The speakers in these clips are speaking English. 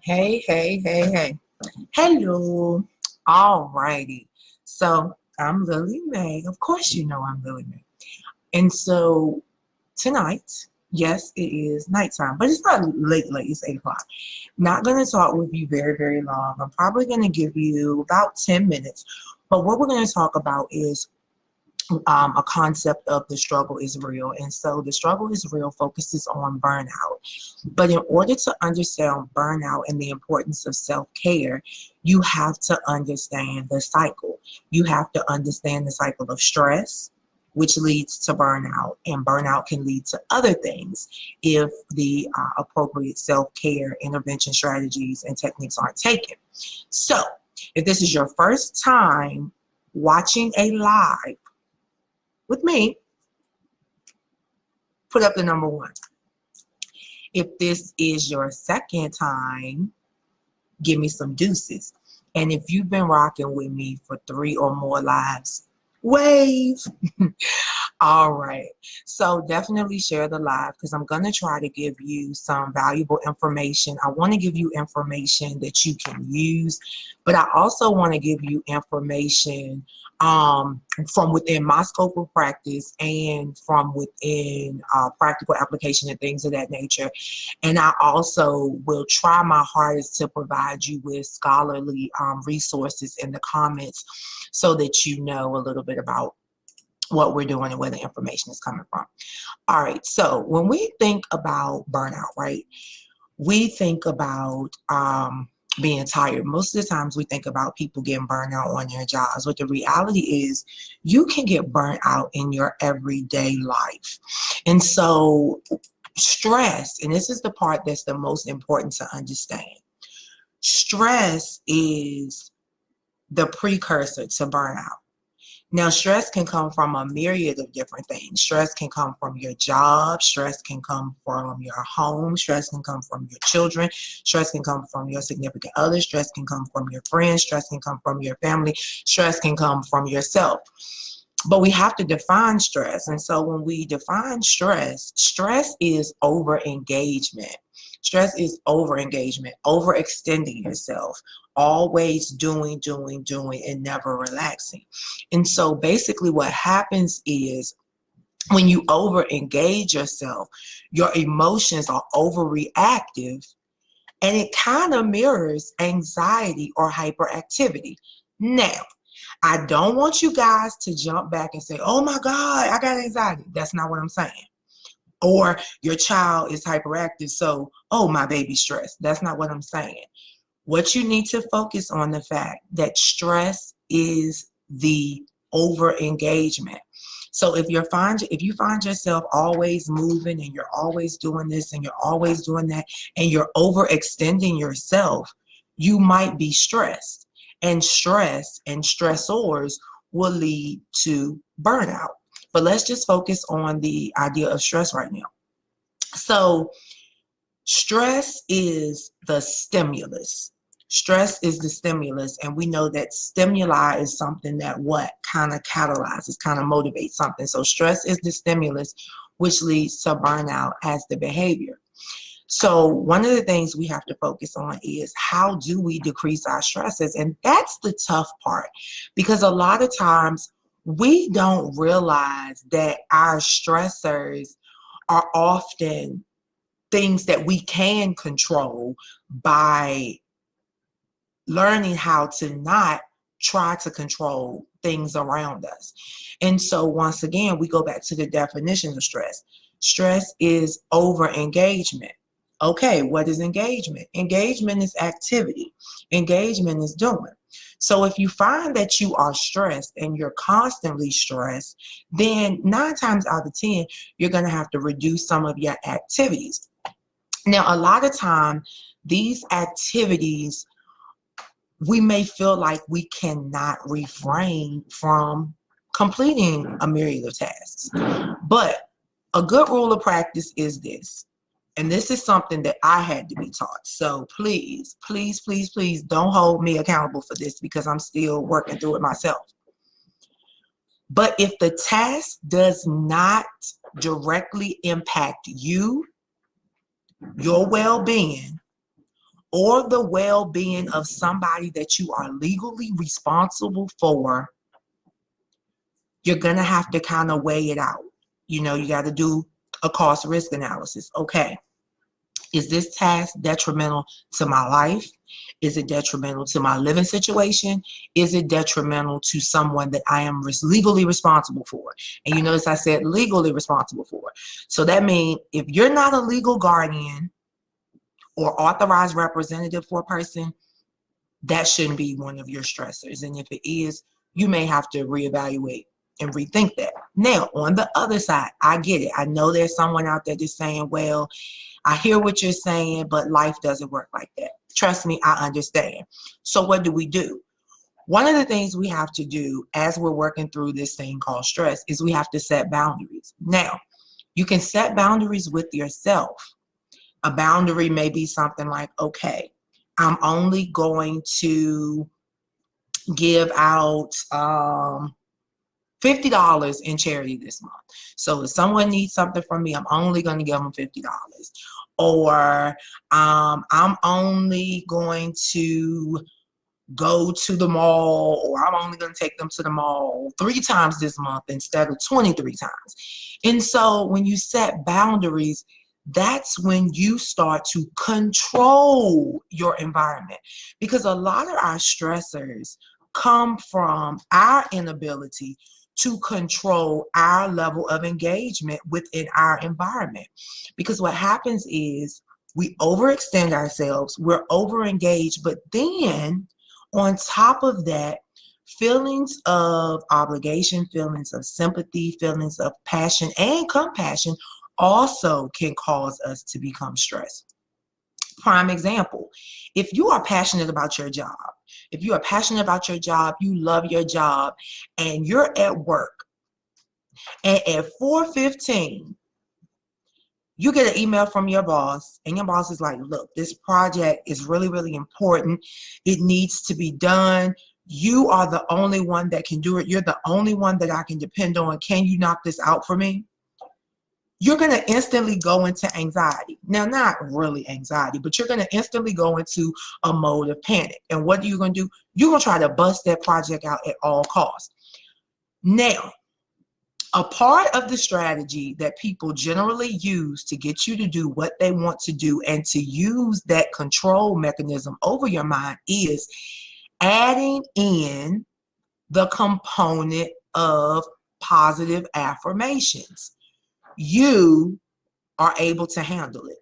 Hey, hey, hey, hey. Hello. All righty. So I'm Lily Mae. Of course, you know I'm Lily Mae. And so tonight, yes, it is nighttime, but it's not late. It's 8 o'clock. Not going to talk with you very, very long. I'm probably going to give you about 10 minutes. But what we're going to talk about is a concept of the struggle is real. And so the struggle is real focuses on burnout. But in order to understand burnout and the importance of self-care, you have to understand the cycle. You have to understand the cycle of stress, which leads to burnout. And burnout can lead to other things if the appropriate self-care intervention strategies and techniques aren't taken. So if this is your first time watching a live with me, put up the number one. If this is your second time, give me some deuces. And if you've been rocking with me for 3 or more lives, wave. All right. So definitely share the live because I'm going to try to give you some valuable information. I want to give you information that you can use, but I also want to give you information from within my scope of practice and from within practical application and things of that nature. And I also will try my hardest to provide you with scholarly resources in the comments so that you know a little bit about what we're doing and where the information is coming from. All right, so when we think about burnout, right, we think about being tired. Most of the times we think about people getting burned out on their jobs, but the reality is you can get burnt out in your everyday life. And so stress, and this is the part that's the most important to understand, stress is the precursor to burnout. Now, stress can come from a myriad of different things. Stress can come from your job. Stress can come from your home. Stress can come from your children. Stress can come from your significant other. Stress can come from your friends. Stress can come from your family. Stress can come from yourself. But we have to define stress. And so when we define stress, stress is over engagement. Stress is over engagement, overextending yourself, always doing, and never relaxing. And so basically what happens is when you over engage yourself, your emotions are overreactive, and it kind of mirrors anxiety or hyperactivity. Now, I don't want you guys to jump back and say, oh my God, I got anxiety. That's not what I'm saying. Or your child is hyperactive, so, oh, my baby's stressed. That's not what I'm saying. What you need to focus on the fact that stress is the over engagement. So if you find yourself always moving and you're always doing this and you're always doing that and you're overextending yourself, you might be stressed. And stress and stressors will lead to burnout. But let's just focus on the idea of stress right now. So stress is the stimulus. Stress is the stimulus, and we know that stimuli is something that what kind of catalyzes, kind of motivates something. So stress is the stimulus, which leads to burnout as the behavior. So one of the things we have to focus on is how do we decrease our stresses? And that's the tough part, because a lot of times we don't realize that our stressors are often things that we can control by learning how to not try to control things around us. And so once again, we go back to the definition of stress. Stress is over engagement. Okay, what is engagement? Engagement is activity. Engagement is doing. So if you find that you are stressed and you're constantly stressed, then 9 times out of 10, you're going to have to reduce some of your activities. Now, a lot of time, these activities, we may feel like we cannot refrain from completing a myriad of tasks. But a good rule of practice is this. And this is something that I had to be taught. So please, please, please, please don't hold me accountable for this because I'm still working through it myself. But if the task does not directly impact you, your well-being, or the well-being of somebody that you are legally responsible for, you're going to have to kind of weigh it out. You know, you got to do a cost risk analysis. Okay, is this task detrimental to my life? Is it detrimental to my living situation? Is it detrimental to someone that I am legally responsible for? And you notice I said legally responsible for. So that means if you're not a legal guardian or authorized representative for a person, that shouldn't be one of your stressors. And if it is, you may have to reevaluate and rethink that. Now, on the other side, I get it. I know there's someone out there just saying, well, I hear what you're saying, but life doesn't work like that. Trust me, I understand. So what do? One of the things we have to do as we're working through this thing called stress is we have to set boundaries. Now, you can set boundaries with yourself. A boundary may be something like, okay, I'm only going to give out $50 in charity this month. So if someone needs something from me, I'm only going to give them $50. Or I'm only going to go to the mall, or I'm only going to take them to the mall 3 times this month instead of 23 times. And so when you set boundaries, that's when you start to control your environment, because a lot of our stressors come from our inability to control our level of engagement within our environment. Because what happens is we overextend ourselves, we're overengaged, but then on top of that, feelings of obligation, feelings of sympathy, feelings of passion and compassion also can cause us to become stressed. Prime example, if you are passionate about your job, if you are passionate about your job, you love your job, and you're at work, and at 4:15, you get an email from your boss, and your boss is like, look, this project is really, really important. It needs to be done. You are the only one that can do it. You're the only one that I can depend on. Can you knock this out for me? You're going to instantly go into anxiety. Now, not really anxiety, but you're going to instantly go into a mode of panic. And what are you going to do? You're going to try to bust that project out at all costs. Now, a part of the strategy that people generally use to get you to do what they want to do and to use that control mechanism over your mind is adding in the component of positive affirmations. You are able to handle it.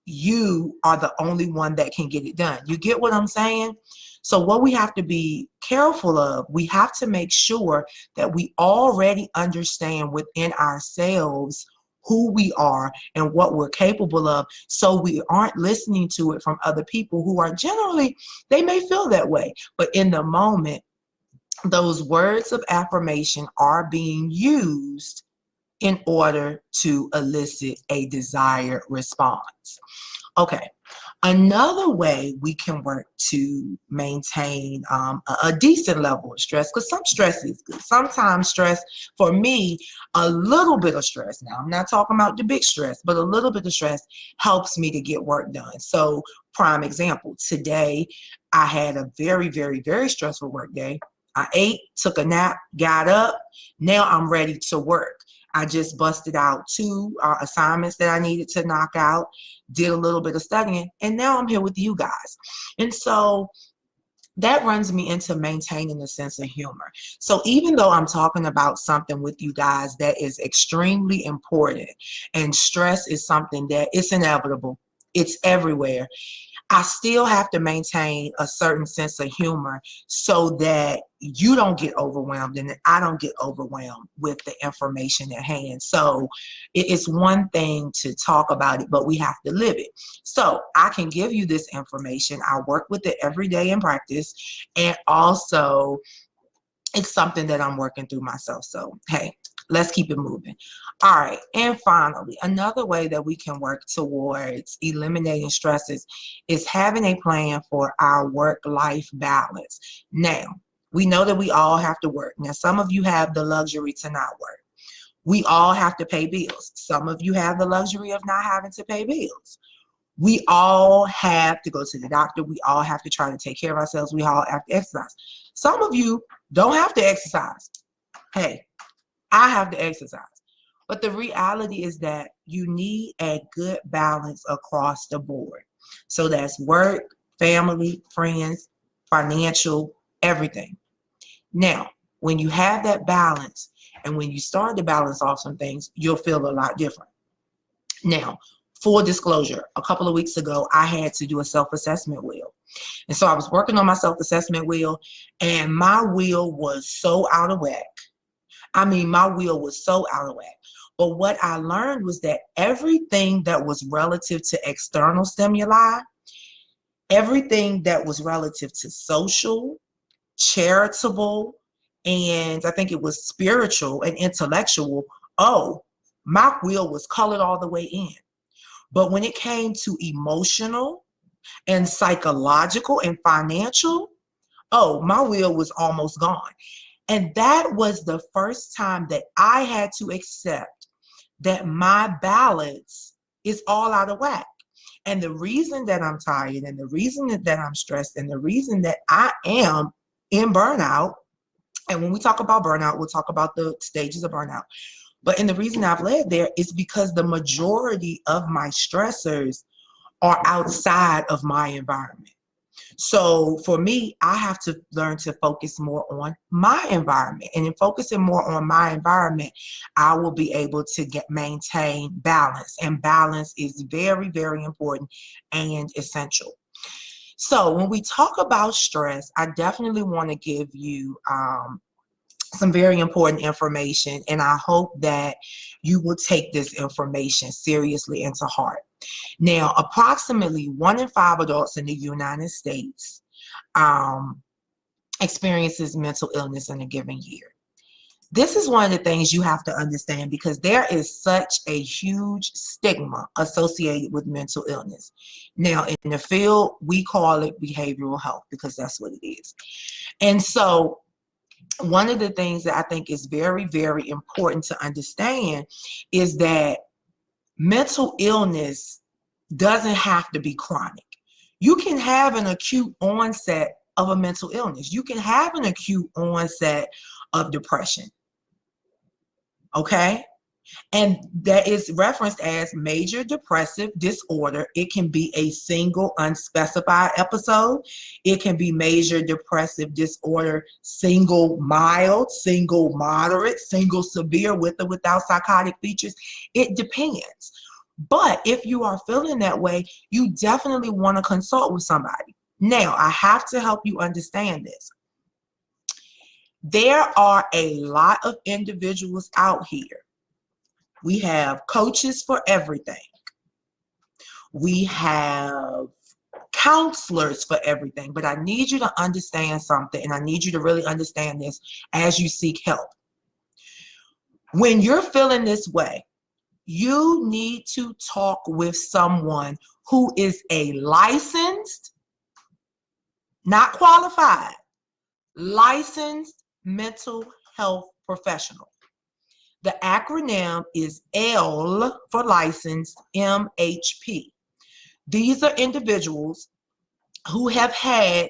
You are the only one that can get it done. You get what I'm saying? So what we have to be careful of, we have to make sure that we already understand within ourselves who we are and what we're capable of, so we aren't listening to it from other people who are generally, they may feel that way, but in the moment, those words of affirmation are being used in order to elicit a desired response. Okay, another way we can work to maintain a decent level of stress, because some stress is good. Sometimes stress, for me, a little bit of stress, now I'm not talking about the big stress, but a little bit of stress helps me to get work done. So prime example, today I had a very, very, very stressful work day. I ate, took a nap, got up. Now I'm ready to work. I just busted out 2 assignments that I needed to knock out, did a little bit of studying, and now I'm here with you guys. And so that runs me into maintaining a sense of humor. So even though I'm talking about something with you guys that is extremely important, and stress is something that it's inevitable, it's everywhere, I still have to maintain a certain sense of humor so that you don't get overwhelmed and I don't get overwhelmed with the information at hand. So it's one thing to talk about it, but we have to live it. So I can give you this information. I work with it every day in practice, and also it's something that I'm working through myself. So, hey, let's keep it moving. All right. And finally, another way that we can work towards eliminating stresses is having a plan for our work-life balance. Now, we know that we all have to work. Now, some of you have the luxury to not work. We all have to pay bills. Some of you have the luxury of not having to pay bills. We all have to go to the doctor. We all have to try to take care of ourselves. We all have to exercise. Some of you don't have to exercise. Hey, I have to exercise. But the reality is that you need a good balance across the board. So that's work, family, friends, financial, everything. Now, when you have that balance and when you start to balance off some things, you'll feel a lot different. Now, full disclosure, a couple of weeks ago, I had to do a self-assessment wheel. And so I was working on my self-assessment wheel, and my wheel was so out of whack. I mean, my wheel was so out of whack. But what I learned was that everything that was relative to external stimuli, everything that was relative to social, charitable, and I think it was spiritual and intellectual, oh, my wheel was colored all the way in. But when it came to emotional and psychological and financial, oh, my wheel was almost gone. And that was the first time that I had to accept that my balance is all out of whack. And the reason that I'm tired and the reason that I'm stressed and the reason that I am in burnout, and when we talk about burnout, we'll talk about the stages of burnout. But and the reason I've led there is because the majority of my stressors are outside of my environment. So for me, I have to learn to focus more on my environment. And in focusing more on my environment, I will be able to maintain balance. And balance is very, very important and essential. So when we talk about stress, I definitely want to give you some very important information. And I hope that you will take this information seriously and to heart. Now, approximately 1 in 5 adults in the United States experiences mental illness in a given year. This is one of the things you have to understand because there is such a huge stigma associated with mental illness. Now, in the field, we call it behavioral health because that's what it is. And so one of the things that I think is very, very important to understand is that mental illness doesn't have to be chronic. You can have an acute onset of a mental illness. You can have an acute onset of depression. Okay? And that is referenced as major depressive disorder. It can be a single unspecified episode. It can be major depressive disorder, single mild, single moderate, single severe with or without psychotic features. It depends. But if you are feeling that way, you definitely want to consult with somebody. Now, I have to help you understand this. There are a lot of individuals out here. We have coaches for everything. We have counselors for everything. But I need you to understand something, and I need you to really understand this as you seek help. When you're feeling this way, you need to talk with someone who is a licensed, not qualified, licensed mental health professional. The acronym is L for licensed, MHP. These are individuals who have had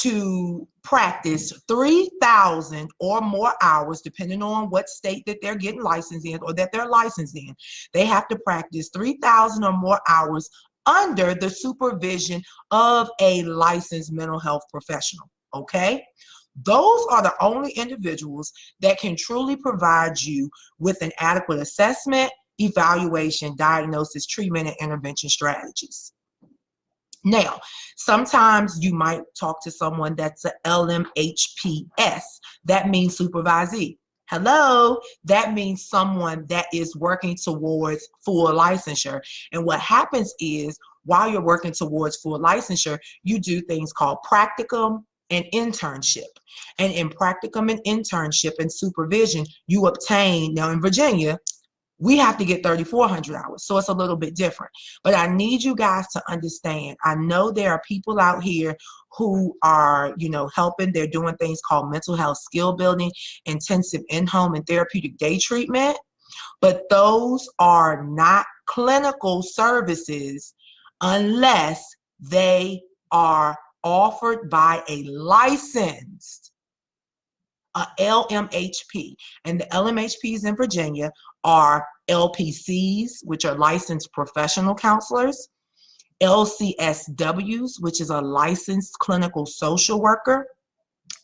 to practice 3,000 or more hours, depending on what state that they're getting licensed in or that they're licensed in. They have to practice 3,000 or more hours under the supervision of a licensed mental health professional, okay? Those are the only individuals that can truly provide you with an adequate assessment, evaluation, diagnosis, treatment, and intervention strategies. Now, sometimes you might talk to someone that's a LMHPS. That means supervisee. Hello, that means someone that is working towards full licensure. And what happens is while you're working towards full licensure, you do things called practicum and internship. And in practicum and internship and supervision, you obtain, now in Virginia, we have to get 3,400 hours. So it's a little bit different. But I need you guys to understand, I know there are people out here who are, helping. They're doing things called mental health skill building, intensive in-home and therapeutic day treatment. But those are not clinical services unless they are offered by a licensed LMHP. And the LMHPs in Virginia are LPCs, which are licensed professional counselors, LCSWs, which is a licensed clinical social worker,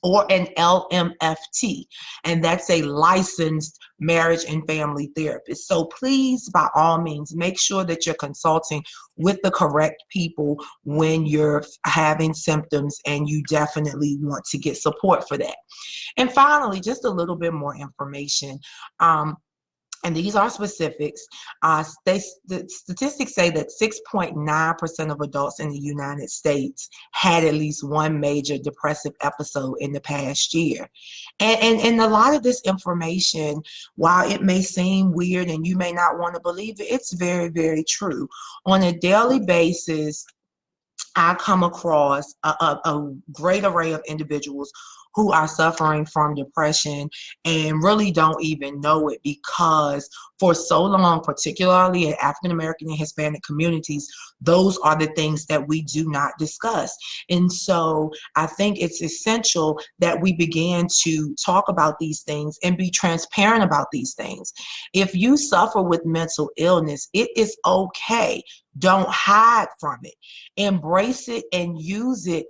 or an LMFT, and that's a licensed marriage and family therapist. So please, by all means, make sure that you're consulting with the correct people when you're having symptoms, and you definitely want to get support for that. And finally, just a little bit more information. And these are specifics. The statistics say that 6.9% of adults in the United States had at least one major depressive episode in the past year. And a lot of this information, while it may seem weird and you may not want to believe it, it's very, very true. On a daily basis, I come across a great array of individuals who are suffering from depression and really don't even know it, because for so long, particularly in African American and Hispanic communities, those are the things that we do not discuss. And so I think it's essential that we begin to talk about these things and be transparent about these things. If you suffer with mental illness, it is okay. Don't hide from it. Embrace it and use it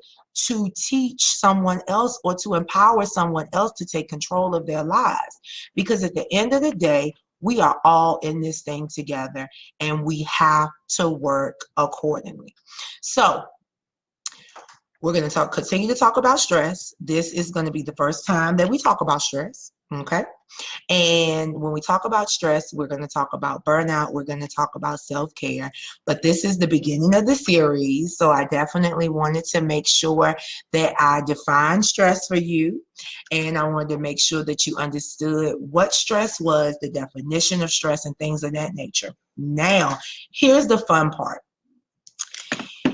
to teach someone else or to empower someone else to take control of their lives. Because at the end of the day, we are all in this thing together, and we have to work accordingly. So we're going to continue to talk about stress. This is going to be the first time that we talk about stress. Okay. And when we talk about stress, we're going to talk about burnout. We're going to talk about self-care. But this is the beginning of the series, so I definitely wanted to make sure that I defined stress for you. And I wanted to make sure that you understood what stress was, the definition of stress, and things of that nature. Now, here's the fun part.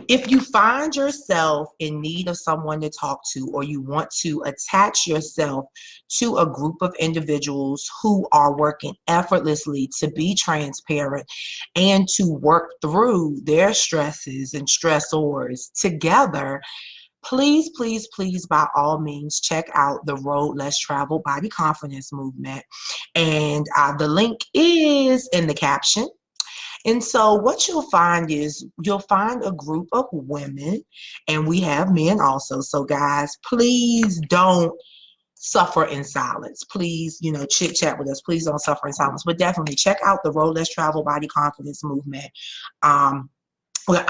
If you find yourself in need of someone to talk to, or you want to attach yourself to a group of individuals who are working effortlessly to be transparent and to work through their stresses and stressors together, please, please, please, by all means, check out the Road Less Traveled Body Confidence Movement. And the link is in the caption. And so what you'll find is you'll find a group of women, and we have men also. So guys, please don't suffer in silence. Please, chit chat with us. Please don't suffer in silence. But definitely check out the Road Less Travel Body Confidence Movement. We are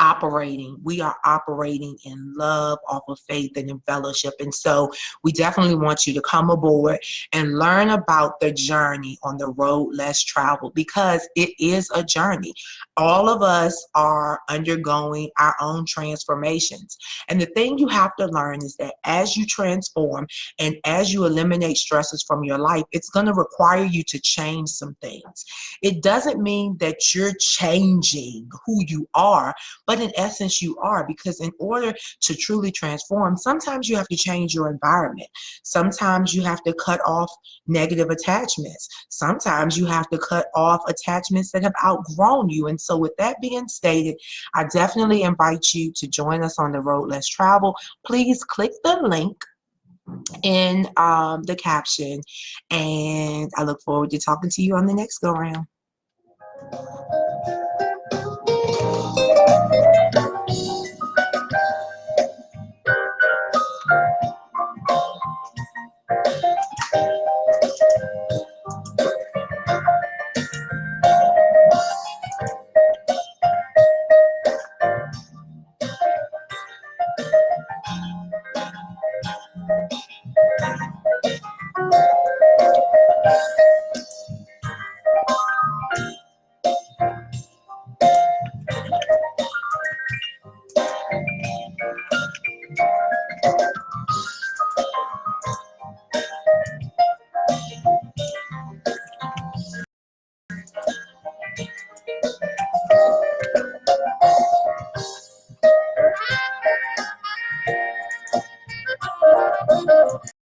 operating in love, off of faith, and in fellowship. And so we definitely want you to come aboard and learn about the journey on the road less traveled, because it is a journey. All of us are undergoing our own transformations. And the thing you have to learn is that as you transform and as you eliminate stresses from your life, it's going to require you to change some things. It doesn't mean that you're changing who you are, but in essence you are, because in order to truly transform, sometimes you have to change your environment. Sometimes you have to cut off negative attachments. Sometimes you have to cut off attachments that have outgrown you. And so with that being stated, I definitely invite you to join us on the Road Less Travel. Please click the link in the caption, and I look forward to talking to you on the next go round.